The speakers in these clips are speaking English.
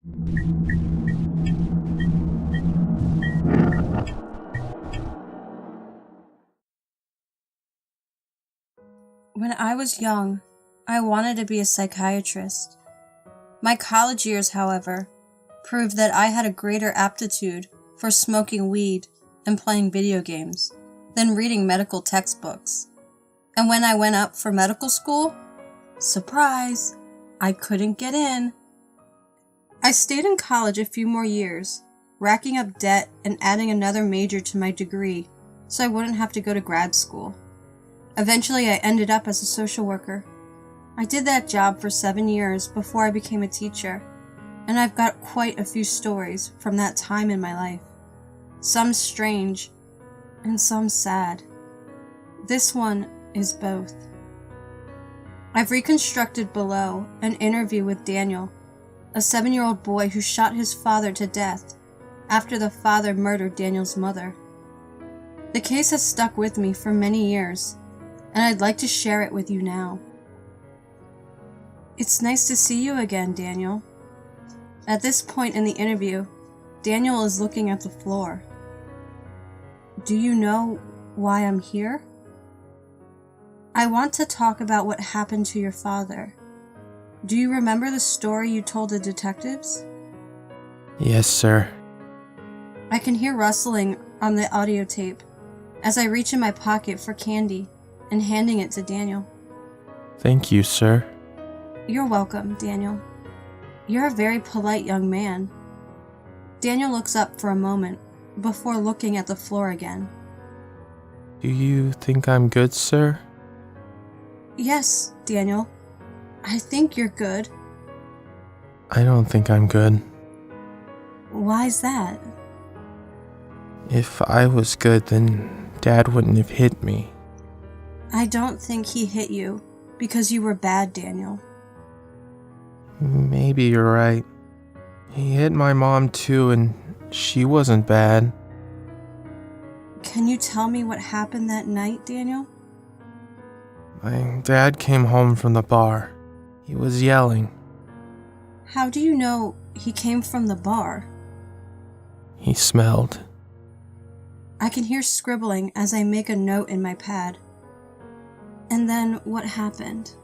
When I was young, I wanted to be a psychiatrist. My college years, however, proved that I had a greater aptitude for smoking weed and playing video games than reading medical textbooks. And when I went up for medical school, surprise, I couldn't get in. I stayed in college a few more years, racking up debt and adding another major to my degree so I wouldn't have to go to grad school. Eventually, I ended up as a social worker. I did that job for 7 years before I became a teacher, and I've got quite a few stories from that time in my life. Some strange, and some sad. This one is both. I've reconstructed below an interview with Daniel, a 7-year-old boy who shot his father to death after the father murdered Daniel's mother. The case has stuck with me for many years, and I'd like to share it with you now. It's nice to see you again, Daniel. At this point in the interview, Daniel is looking at the floor. Do you know why I'm here? I want to talk about what happened to your father. Do you remember the story you told the detectives? Yes, sir. I can hear rustling on the audio tape as I reach in my pocket for candy and handing it to Daniel. Thank you, sir. You're welcome, Daniel. You're a very polite young man. Daniel looks up for a moment before looking at the floor again. Do you think I'm good, sir? Yes, Daniel. I think you're good. I don't think I'm good. Why's that? If I was good, then Dad wouldn't have hit me. I don't think he hit you because you were bad, Daniel. Maybe you're right. He hit my mom too, and she wasn't bad. Can you tell me what happened that night, Daniel? My dad came home from the bar. He was yelling. How do you know he came from the bar? He smelled. I can hear scribbling as I make a note in my pad. And then what happened?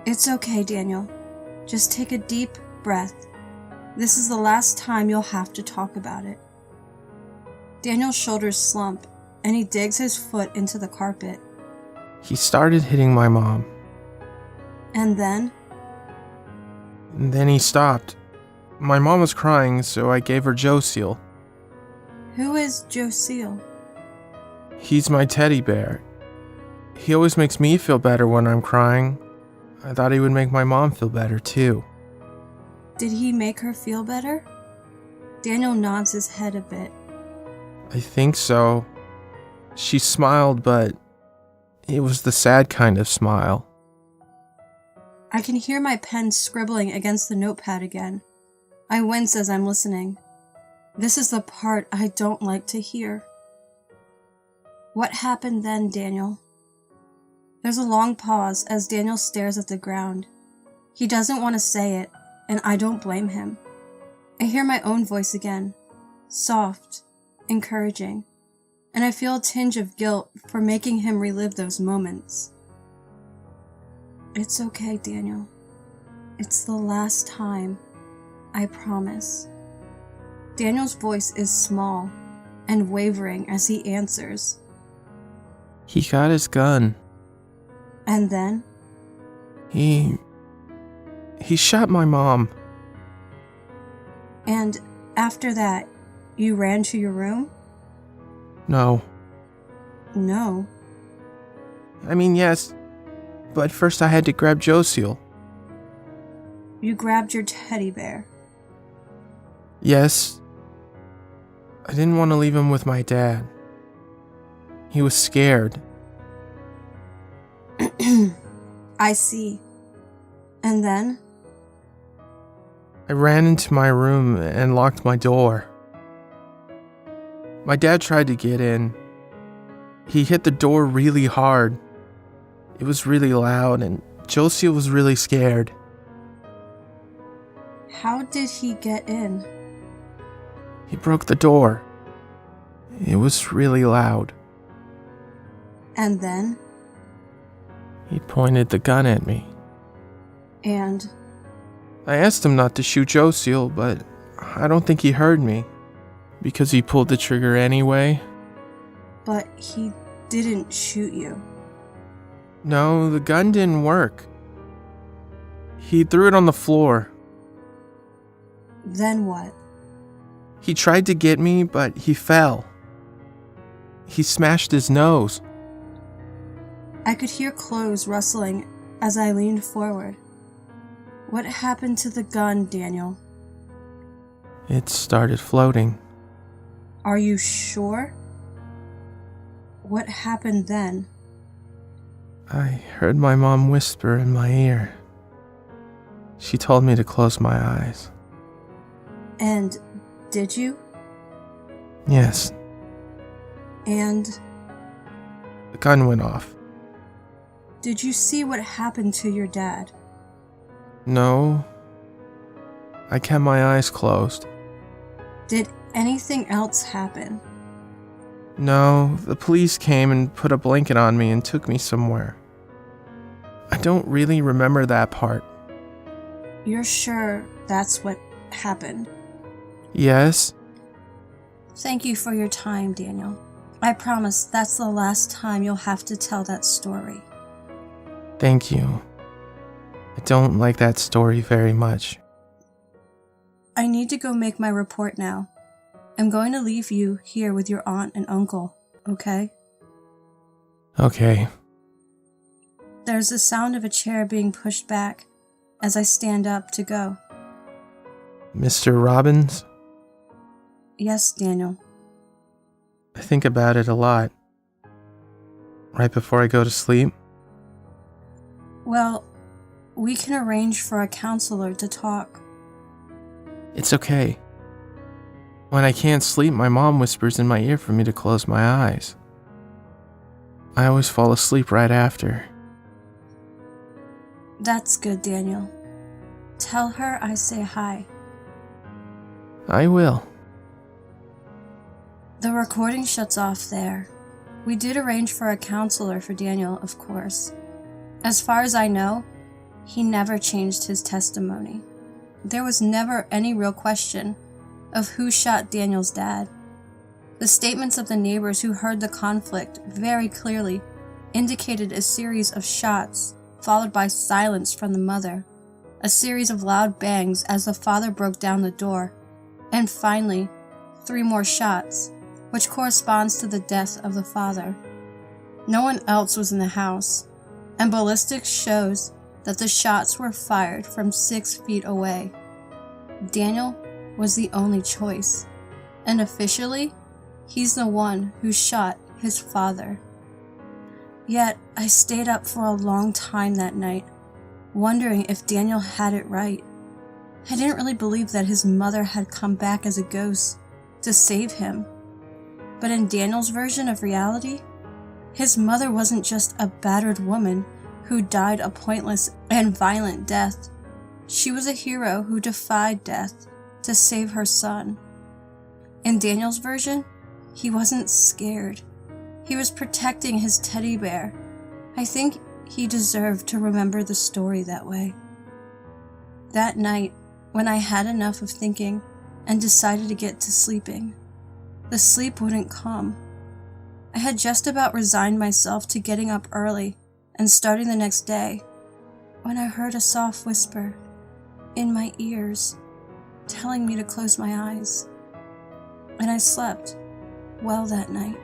It's okay, Daniel. Just take a deep breath. This is the last time you'll have to talk about it. Daniel's shoulders slump, and he digs his foot into the carpet. He started hitting my mom. And then? And then he stopped. My mom was crying, so I gave her Joe Seal. Who is Joe Seal? He's my teddy bear. He always makes me feel better when I'm crying. I thought he would make my mom feel better, too. Did he make her feel better? Daniel nods his head a bit. I think so. She smiled, but it was the sad kind of smile. I can hear my pen scribbling against the notepad again. I wince as I'm listening. This is the part I don't like to hear. What happened then, Daniel? There's a long pause as Daniel stares at the ground. He doesn't want to say it, and I don't blame him. I hear my own voice again, soft, encouraging, and I feel a tinge of guilt for making him relive those moments. It's okay, Daniel. It's the last time. I promise. Daniel's voice is small and wavering as he answers. He got his gun. And then? He shot my mom. And after that, you ran to your room? No. No. I mean, yes. But first I had to grab Joe Seal. You grabbed your teddy bear. Yes. I didn't want to leave him with my dad. He was scared. I see. And then? I ran into my room and locked my door. My dad tried to get in. He hit the door really hard. It was really loud, and Josie was really scared. How did he get in? He broke the door. It was really loud. And then? He pointed the gun at me. And? I asked him not to shoot Josiel, but I don't think he heard me, because he pulled the trigger anyway. But he didn't shoot you. No, the gun didn't work. He threw it on the floor. Then what? He tried to get me, but he fell. He smashed his nose. I could hear clothes rustling as I leaned forward. What happened to the gun, Daniel? It started floating. Are you sure? What happened then? I heard my mom whisper in my ear. She told me to close my eyes. And did you? Yes. And The gun went off. did you see what happened to your dad? No. I kept my eyes closed. Did anything else happen? No, the police came and put a blanket on me and took me somewhere. I don't really remember that part. You're sure that's what happened? Yes? Thank you for your time, Daniel. I promise that's the last time you'll have to tell that story. Thank you. I don't like that story very much. I need to go make my report now. I'm going to leave you here with your aunt and uncle, okay? Okay. There's the sound of a chair being pushed back as I stand up to go. Mr. Robbins? Yes, Daniel. I think about it a lot. Right before I go to sleep. Well, we can arrange for a counselor to talk. It's okay. When I can't sleep, my mom whispers in my ear for me to close my eyes. I always fall asleep right after. That's good, Daniel. Tell her I say hi. I will. The recording shuts off there. We did arrange for a counselor for Daniel, of course. As far as I know, he never changed his testimony. There was never any real question of who shot Daniel's dad. The statements of the neighbors who heard the conflict very clearly indicated a series of shots, followed by silence from the mother, a series of loud bangs as the father broke down the door, and finally, 3 more shots, which corresponds to the death of the father. No one else was in the house, and ballistics shows that the shots were fired from 6 feet away. Daniel was the only choice, and officially, he's the one who shot his father. Yet, I stayed up for a long time that night, wondering if Daniel had it right. I didn't really believe that his mother had come back as a ghost to save him. But in Daniel's version of reality, his mother wasn't just a battered woman who died a pointless and violent death. She was a hero who defied death to save her son. In Daniel's version, he wasn't scared. He was protecting his teddy bear. I think he deserved to remember the story that way. That night, when I had enough of thinking and decided to get to sleeping, the sleep wouldn't come. I had just about resigned myself to getting up early and starting the next day when I heard a soft whisper in my ears telling me to close my eyes. And I slept well that night.